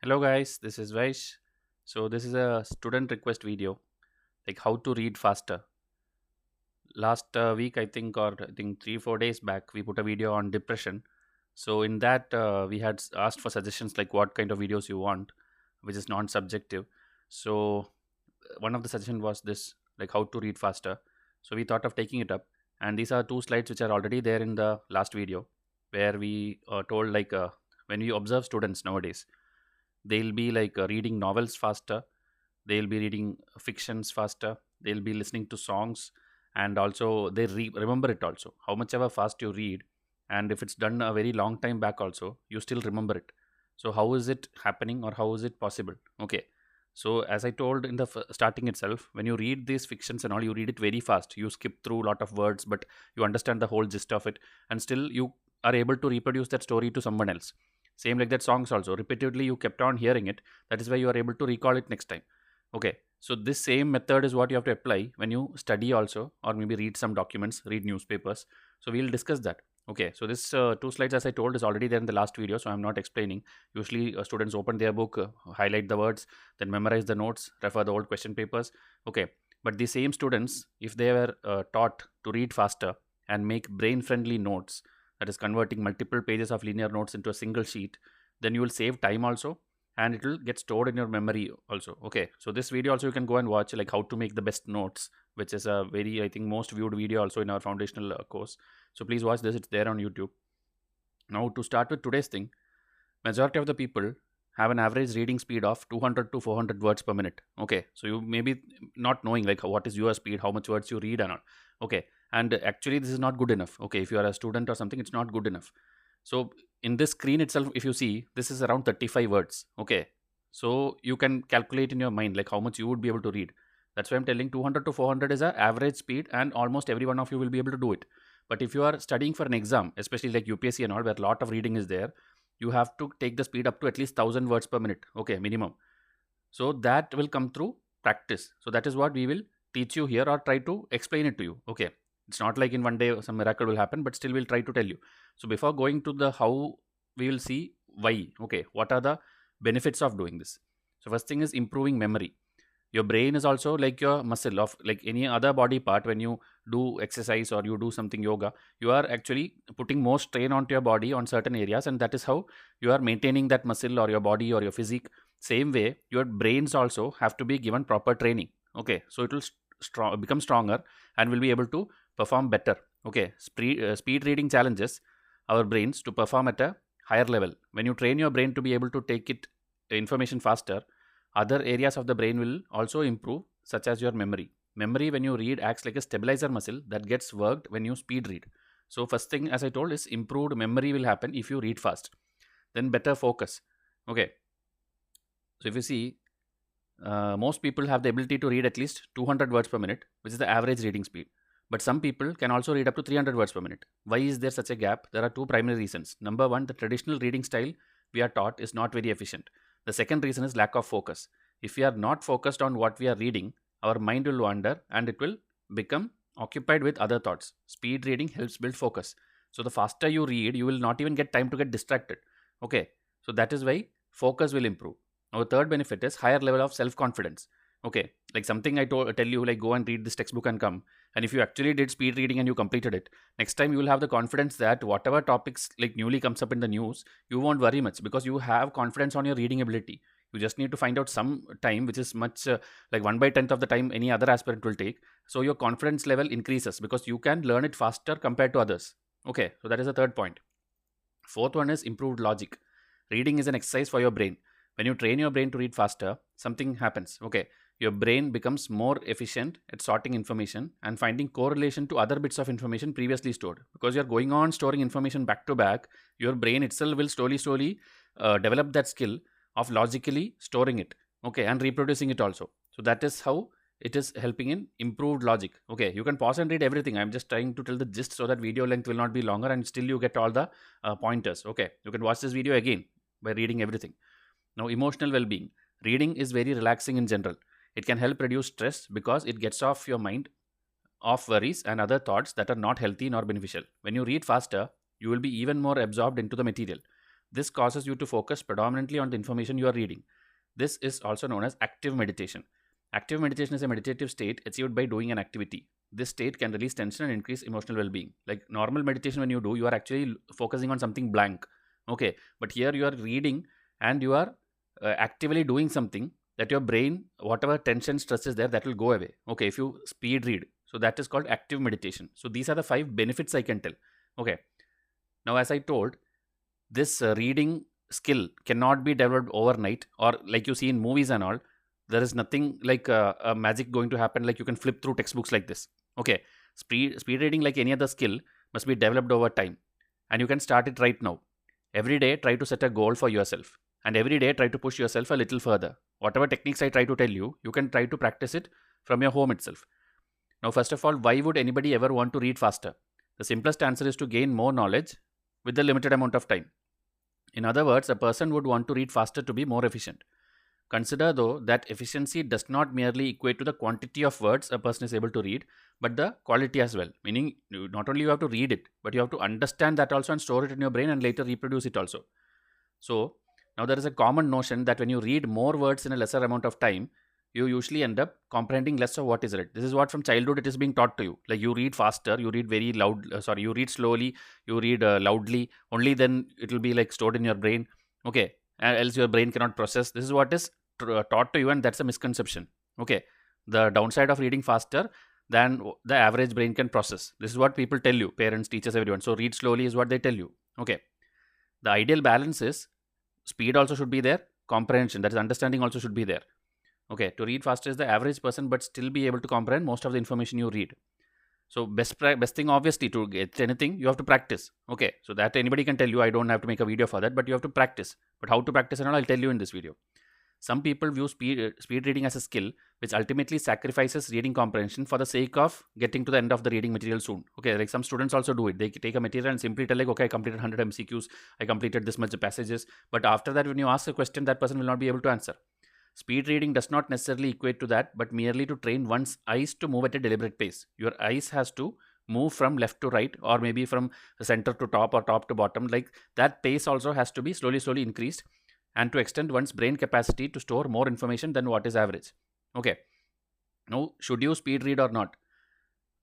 Hello guys, this is Vysh. So this is a student request video, like how to read faster. Last week, I think 3 4 days back, we put a video on depression. So in that, we had asked for suggestions like what kind of videos you want, which is non-subjective. So one of the suggestion was this, like how to read faster. So we thought of taking it up, and these are two slides which are already there in the last video, where we told when we observe students nowadays, they'll be reading novels faster, they'll be reading fictions faster, they'll be listening to songs, and also they remember it also, how much ever fast you read, and if it's done a very long time back also, you still remember it. So how is it happening, or how is it possible? Okay, so as I told in the starting itself, when you read these fictions and all, you read it very fast, you skip through a lot of words, but you understand the whole gist of it, and still you are able to reproduce that story to someone else. Same like that, songs also, repeatedly you kept on hearing it, that is why you are able to recall it next time. Okay, so this same method is what you have to apply when you study also, or maybe read some documents, read newspapers. So we'll discuss that. Okay, so this two slides, as I told, is already there in the last video, so I'm not explaining. Usually students open their book, highlight the words, then memorize the notes, refer the old question papers. Okay, but the same students, if they were taught to read faster and make brain friendly notes, that is converting multiple pages of linear notes into a single sheet, then you will save time also, and it will get stored in your memory also. Okay, so this video also you can go and watch, like how to make the best notes, which is a very, I think, most viewed video also in our foundational course. So please watch this, it's there on YouTube. Now to start with today's thing, majority of the people have an average reading speed of 200 to 400 words per minute. Okay, so you may be not knowing like what is your speed, how much words you read and all. Okay, and actually this is not good enough. Okay, if you are a student or something, it's not good enough. So in this screen itself, if you see, this is around 35 words. Okay, so you can calculate in your mind like how much you would be able to read. That's why I'm telling 200 to 400 is a average speed, and almost every one of you will be able to do it. But if you are studying for an exam, especially like UPSC and all, where a lot of reading is there, you have to take the speed up to at least 1000 words per minute. Okay, minimum. So that will come through practice. So that is what we will teach you here, or try to explain it to you. Okay, it's not like in one day some miracle will happen, but still we'll try to tell you. So before going to the how, we will see why. Okay, what are the benefits of doing this? So first thing is improving memory. Your brain is also like your muscle of like any other body part. When you do exercise or you do something yoga, you are actually putting more strain onto your body on certain areas, and that is how you are maintaining that muscle or your body or your physique. Same way, your brains also have to be given proper training. Okay, so it will become stronger and will be able to perform better. Okay, speed reading challenges our brains to perform at a higher level. When you train your brain to be able to take it information faster, other areas of the brain will also improve, such as your memory. Memory, when you read, acts like a stabilizer muscle that gets worked when you speed read. So first thing, as I told, is improved memory will happen if you read fast. Then better focus. Okay, so if you see, most people have the ability to read at least 200 words per minute, which is the average reading speed. But some people can also read up to 300 words per minute. Why is there such a gap? There are two primary reasons. Number one, the traditional reading style we are taught is not very efficient. The second reason is lack of focus. If we are not focused on what we are reading, our mind will wander and it will become occupied with other thoughts. Speed reading helps build focus. So the faster you read, you will not even get time to get distracted. Okay, so that is why focus will improve. Our third benefit is higher level of self confidence. Okay, like something I tell you, like go and read this textbook and come. And if you actually did speed reading and you completed it, next time you will have the confidence that whatever topics like newly comes up in the news, you won't worry much, because you have confidence on your reading ability. You just need to find out some time, which is much like 1/10 of the time any other aspirant will take. So your confidence level increases because you can learn it faster compared to others. Okay, so that is the third point. Fourth one is improved logic. Reading is an exercise for your brain. When you train your brain to read faster, something happens. Okay, your brain becomes more efficient at sorting information and finding correlation to other bits of information previously stored. Because you're going on storing information back to back, your brain itself will slowly develop that skill of logically storing it. Okay, and reproducing it also. So that is how it is helping in improved logic. Okay, you can pause and read everything. I'm just trying to tell the gist so that video length will not be longer and still you get all the pointers. Okay, you can watch this video again by reading everything. Now, emotional well-being. Reading is very relaxing in general. It can help reduce stress because it gets off your mind off worries and other thoughts that are not healthy nor beneficial. When you read faster, you will be even more absorbed into the material. This causes you to focus predominantly on the information you are reading. This is also known as active meditation. Active meditation is a meditative state achieved by doing an activity. This state can release tension and increase emotional well-being. Like normal meditation, when you do, you are actually focusing on something blank. Okay, but here you are reading and you are actively doing something that your brain, whatever tension, stress is there, that will go away. Okay, if you speed read, so that is called active meditation. So these are the 5 benefits I can tell. Okay, now as I told, this reading skill cannot be developed overnight, or like you see in movies and all. There is nothing like a magic going to happen, like you can flip through textbooks like this. Okay, speed reading, like any other skill, must be developed over time, and you can start it right now. Every day try to set a goal for yourself, and every day try to push yourself a little further. Whatever techniques I try to tell you, you can try to practice it from your home itself. Now, first of all, why would anybody ever want to read faster? The simplest answer is to gain more knowledge with a limited amount of time. In other words, a person would want to read faster to be more efficient. Consider, though, that efficiency does not merely equate to the quantity of words a person is able to read, but the quality as well. Meaning, not only you have to read it, but you have to understand that also and store it in your brain and later reproduce it also. So, now there is a common notion that when you read more words in a lesser amount of time, you usually end up comprehending less of what is read. This is what from childhood it is being taught to you. Like you read faster, you read very loud, you read slowly, you read loudly, only then it will be like stored in your brain. Okay, else your brain cannot process. This is what is taught to you, and that's a misconception. Okay, the downside of reading faster than the average brain can process. This is what people tell you, parents, teachers, everyone. So read slowly is what they tell you. Okay, the ideal balance is speed also should be there, comprehension, that is understanding, also should be there. Okay, to read faster is the average person, but still be able to comprehend most of the information you read. So best thing, obviously, to get anything, you have to practice. Okay, so that anybody can tell you. I don't have to make a video for that, but you have to practice. But how to practice and all, I'll tell you in this video. Some people view speed reading as a skill, which ultimately sacrifices reading comprehension for the sake of getting to the end of the reading material soon. Okay, like some students also do it. They take a material and simply tell like, okay, I completed 100 MCQs, I completed this much passages. But after that, when you ask a question, that person will not be able to answer. Speed reading does not necessarily equate to that, but merely to train one's eyes to move at a deliberate pace. Your eyes has to move from left to right, or maybe from center to top or top to bottom. Like that pace also has to be slowly increased, and to extend one's brain capacity to store more information than what is average. Okay. Now, should you speed read or not?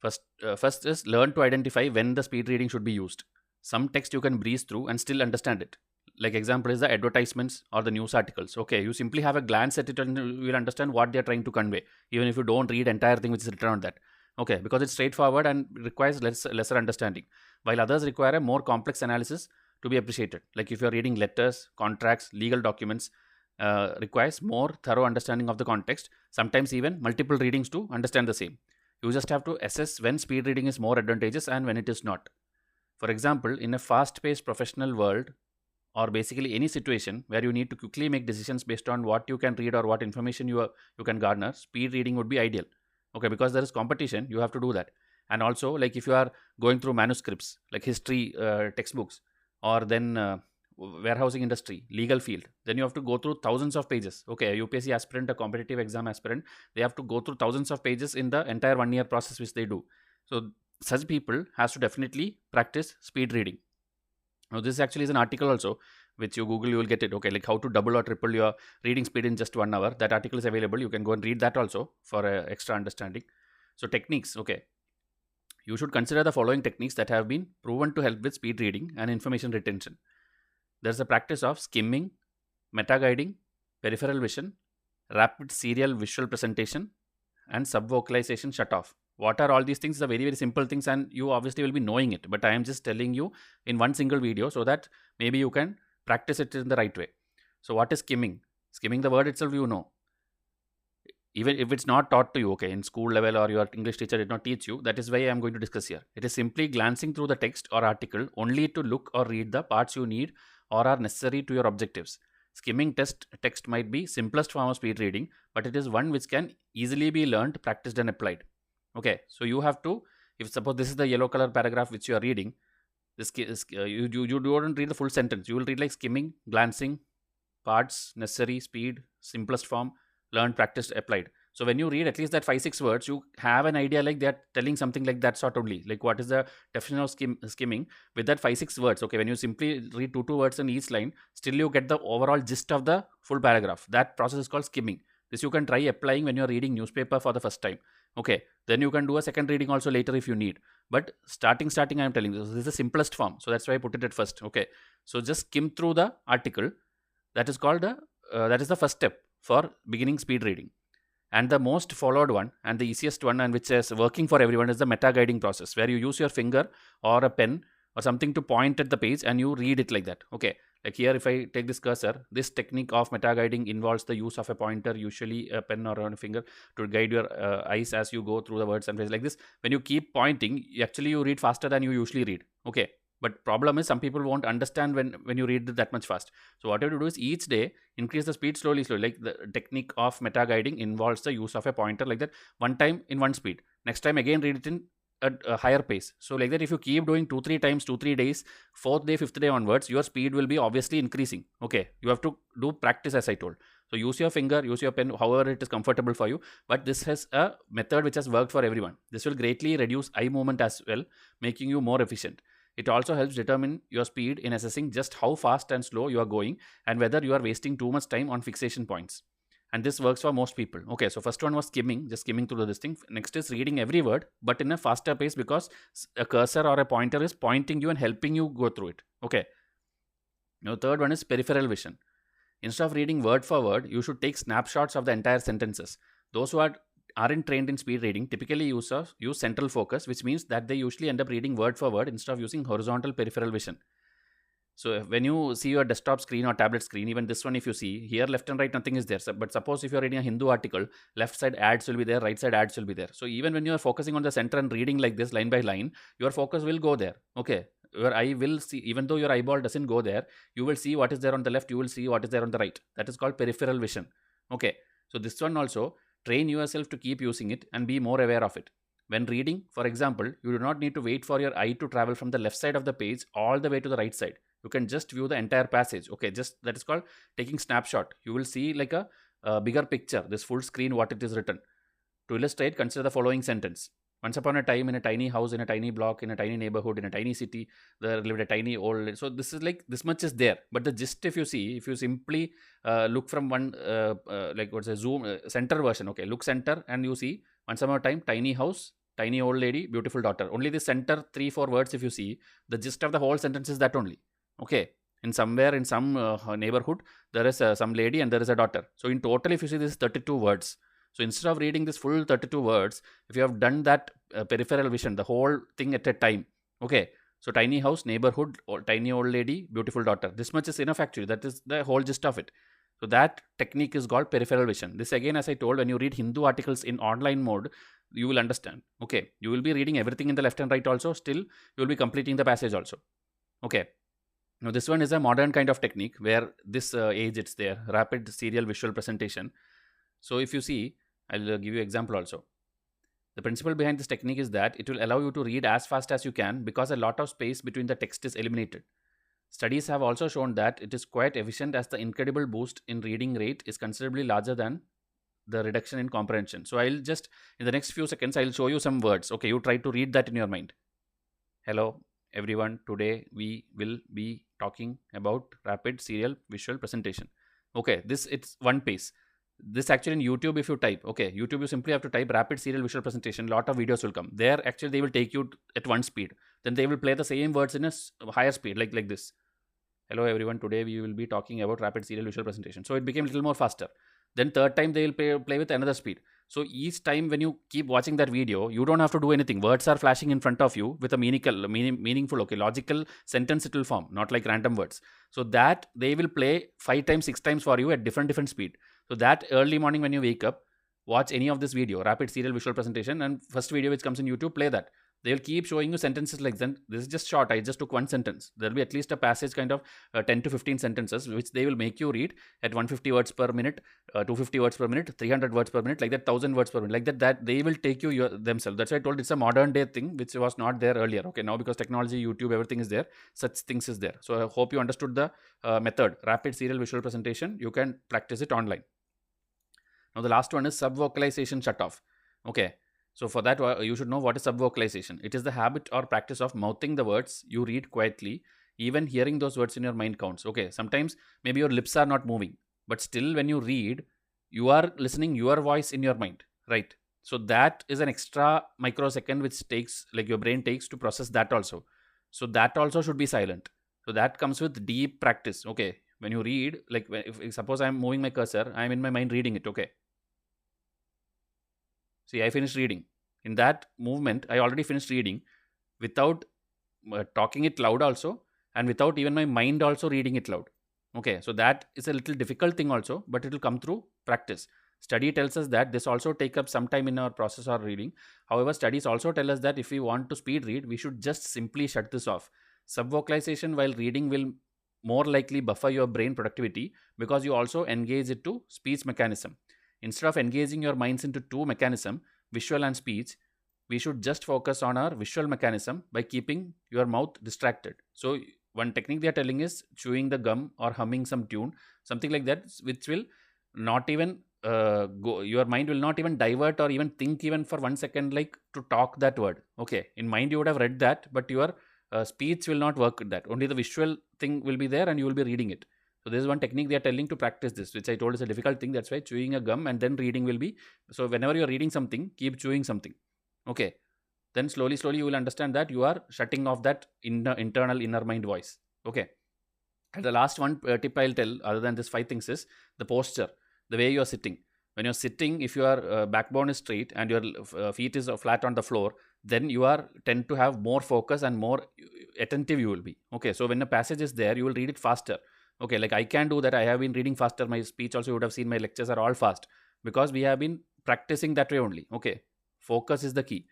First is learn to identify when the speed reading should be used. Some text you can breeze through and still understand it. Like example is the advertisements or the news articles. Okay, you simply have a glance at it and you will understand what they are trying to convey, even if you don't read entire thing which is written on that. Okay, because it's straightforward and requires lesser understanding, while others require a more complex analysis to be appreciated. Like if you're reading letters, contracts, legal documents, requires more thorough understanding of the context, sometimes even multiple readings to understand the same. You just have to assess when speed reading is more advantageous and when it is not. For example, in a fast-paced professional world, or basically any situation where you need to quickly make decisions based on what you can read or what information you can garner, speed reading would be ideal. Okay, because there is competition, you have to do that. And also, like if you are going through manuscripts, like history textbooks, or then warehousing industry, legal field, then you have to go through thousands of pages. Okay, a UPSC aspirant, a competitive exam aspirant, they have to go through thousands of pages in the entire 1 year process which they do. So such people has to definitely practice speed reading. Now, this actually is an article also, which you Google, you will get it. Okay, like how to double or triple your reading speed in just 1 hour. That article is available. You can go and read that also for extra understanding. So techniques, okay. You should consider the following techniques that have been proven to help with speed reading and information retention. There's a practice of skimming, meta-guiding, peripheral vision, rapid serial visual presentation, and subvocalization shut-off. What are all these things? The very simple things, and you obviously will be knowing it, but I am just telling you in one single video so that maybe you can practice it in the right way. So what is skimming? Skimming, the word itself you know. Even if it's not taught to you, okay, in school level, or your English teacher did not teach you, that is why I am going to discuss here. It is simply glancing through the text or article only to look or read the parts you need or are necessary to your objectives. Skimming text might be simplest form of speed reading, but it is one which can easily be learned, practiced, and applied. Okay, so you have to, if suppose this is the yellow color paragraph which you are reading, you don't read the full sentence. You will read like skimming, glancing, parts, necessary, speed, simplest form, learned, practiced, applied. So when you read at least that 5-6 words, you have an idea like they're telling something like that sort only. Like what is the definition of skimming with that 5-6 words? Okay, when you simply read two words in each line, still you get the overall gist of the full paragraph. That process is called skimming. This you can try applying when you're reading newspaper for the first time. Okay, then you can do a second reading also later if you need. But starting, I'm telling you, this is the simplest form. So that's why I put it at first. Okay, so just skim through the article. That is called that is the first step for beginning speed reading. And the most followed one and the easiest one, and which is working for everyone, is the meta guiding process, where you use your finger or a pen or something to point at the page and you read it like that. Okay, like here, if I take this cursor, this technique of meta guiding involves the use of a pointer, usually a pen or a finger, to guide your eyes as you go through the words and phrases like this. When you keep pointing, actually you read faster than you usually read. Okay, but problem is some people won't understand when you read that much fast. So what you have to do is each day increase the speed slowly. Like the technique of meta guiding involves the use of a pointer like that. One time in one speed, next time again read it in a higher pace. So like that, if you keep doing 2-3 times, 2-3 days, fourth day, fifth day onwards, your speed will be obviously increasing. Okay, you have to do practice as I told. So use your finger, use your pen, however it is comfortable for you. But this has a method which has worked for everyone. This will greatly reduce eye movement as well, making you more efficient. It also helps determine your speed in assessing just how fast and slow you are going and whether you are wasting too much time on fixation points. And this works for most people. Okay, so first one was skimming, just skimming through this thing. Next is reading every word, but in a faster pace, because a cursor or a pointer is pointing you and helping you go through it. Okay. Now, third one is peripheral vision. Instead of reading word for word, you should take snapshots of the entire sentences. Those who aren't trained in speed reading typically use central focus, which means that they usually end up reading word for word instead of using horizontal peripheral vision. So when you see your desktop screen or tablet screen, even this one, if you see here left and right, nothing is there. But suppose if you're reading a Hindu article, left side ads will be there, right side ads will be there. So even when you're focusing on the center and reading like this line by line, your focus will go there. Okay, your eye will see, even though your eyeball doesn't go there, you will see what is there on the left, you will see what is there on the right. That is called peripheral vision. Okay, so this one also, train yourself to keep using it and be more aware of it. When reading, for example, you do not need to wait for your eye to travel from the left side of the page all the way to the right side. You can just view the entire passage. Okay, just that is called taking snapshot. You will see like a bigger picture, this full screen, what it is written. To illustrate, consider the following sentence. Once upon a time, in a tiny house, in a tiny block, in a tiny neighborhood, in a tiny city, there lived a tiny old. So this is like, this much is there. But the gist, if you see, if you simply look from one, like what's a zoom center version. Okay, look center and you see once upon a time, tiny house, tiny old lady, beautiful daughter. Only the center 3-4 words, if you see, the gist of the whole sentence is that only. Okay, in somewhere in some neighborhood, there is some lady and there is a daughter. So in total, if you see, this is 32 words. So instead of reading this full 32 words, if you have done that peripheral vision, the whole thing at a time. Okay, so tiny house, neighborhood, tiny old lady, beautiful daughter. This much is enough actually. That is the whole gist of it. So that technique is called peripheral vision. This again, as I told, when you read Hindu articles in online mode, you will understand. Okay, you will be reading everything in the left and right also. Still, you will be completing the passage also. Okay. Now this one is a modern kind of technique where this age it's there, rapid serial visual presentation. So if you see, I'll give you an example also. The principle behind this technique is that it will allow you to read as fast as you can because a lot of space between the text is eliminated. Studies have also shown that it is quite efficient as the incredible boost in reading rate is considerably larger than the reduction in comprehension. So I'll just, in the next few seconds, I'll show you some words. Okay, you try to read that in your mind. Hello everyone, today we will be talking about rapid serial visual presentation. Okay, this it's one pace. This actually in YouTube, if you type, okay, YouTube, you simply have to type rapid serial visual presentation. Lot of videos will come there. Actually, they will take you at one speed. Then they will play the same words in a higher speed, like this. Hello everyone, today we will be talking about rapid serial visual presentation. So it became a little more faster. Then third time they will play with another speed. So each time when you keep watching that video, you don't have to do anything. Words are flashing in front of you with a meaningful, okay, logical sentence it will form, not like random words. So that they will play 5 times, 6 times for you at different speed. So that early morning when you wake up, watch any of this video, rapid serial visual presentation, and first video which comes in YouTube, play that. They'll keep showing you sentences like that. This is just short. I just took one sentence. There'll be at least a passage kind of 10 to 15 sentences, which they will make you read at 150 words per minute, 250 words per minute, 300 words per minute, like that, 1000 words per minute, like that. That they will take you themselves. That's why I told it's a modern day thing, which was not there earlier. Okay, now because technology, YouTube, everything is there, such things is there. So I hope you understood the method, rapid serial visual presentation. You can practice it online. Now the last one is subvocalization shutoff. Okay, so for that you should know what is subvocalization. It is the habit or practice of mouthing the words you read quietly, even hearing those words in your mind counts. Okay, sometimes maybe your lips are not moving, but still when you read, you are listening your voice in your mind, right? So that is an extra microsecond which takes, like, your brain takes to process that also. So that also should be silent. So that comes with deep practice. Okay, when you read, like, if suppose I'm moving my cursor, I'm in my mind reading it. Okay, see, I finished reading. In that movement, I already finished reading without talking it loud also, and without even my mind also reading it loud. Okay, so that is a little difficult thing also, but it will come through practice. Study tells us that this also take up some time in our process or reading. However, studies also tell us that if we want to speed read, we should just simply shut this off. Subvocalization while reading will more likely buffer your brain productivity, because you also engage it to speech mechanism. Instead of engaging your minds into two mechanism, visual and speech, we should just focus on our visual mechanism by keeping your mouth distracted. So one technique they are telling is chewing the gum or humming some tune, something like that, which will not even go, your mind will not even divert or even think even for 1 second, like to talk that word. Okay, in mind you would have read that, but your speech will not work with that. Only the visual thing will be there and you will be reading it. So this is one technique they are telling to practice this, which I told is a difficult thing. That's why chewing a gum and then reading will be. So whenever you are reading something, keep chewing something. Okay, then slowly you will understand that you are shutting off that internal inner mind voice. Okay, and the last one tip I'll tell, other than this 5 things, is the posture, the way you are sitting. When you're sitting, if your backbone is straight and your feet is flat on the floor, then you are tend to have more focus and more attentive you will be. Okay, so when a passage is there, you will read it faster. Okay, like I can do that. I have been reading faster. My speech also, you would have seen my lectures are all fast, because we have been practicing that way only. Okay, focus is the key.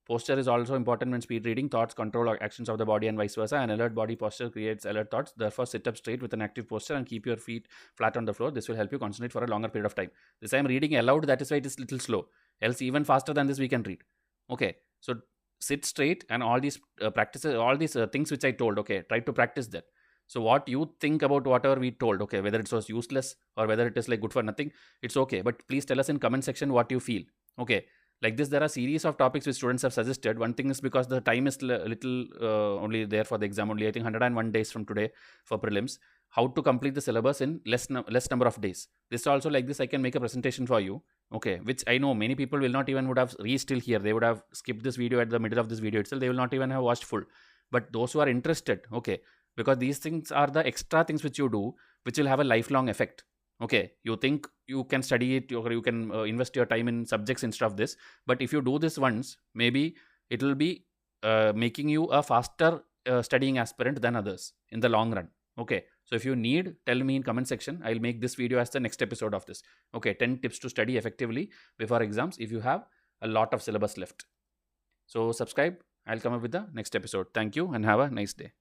Posture is also important when speed reading. Thoughts control actions of the body and vice versa. An alert body posture creates alert thoughts. Therefore, sit up straight with an active posture and keep your feet flat on the floor. This will help you concentrate for a longer period of time. This I am reading aloud, that is why it is little slow. Else, even faster than this, we can read. Okay, so sit straight and all these practices, all these things which I told. Okay, try to practice that. So what you think about whatever we told, okay, whether it was useless or whether it is like good for nothing, it's okay. But please tell us in comment section what you feel. Okay, like this, there are series of topics which students have suggested. One thing is because the time is little only there for the exam only. I think 101 days from today for prelims. How to complete the syllabus in less number of days. This also, like this, I can make a presentation for you. Okay, which I know many people will not even would have reached till here. They would have skipped this video at the middle of this video itself. They will not even have watched full. But those who are interested, okay, because these things are the extra things which you do, which will have a lifelong effect. Okay, you think you can study it or you can invest your time in subjects instead of this, but if you do this once, maybe it will be making you a faster studying aspirant than others in the long run. Okay, so if you need, tell me in comment section. I'll make this video as the next episode of this. Okay, 10 tips to study effectively before exams if you have a lot of syllabus left. So subscribe. I'll come up with the next episode. Thank you and have a nice day.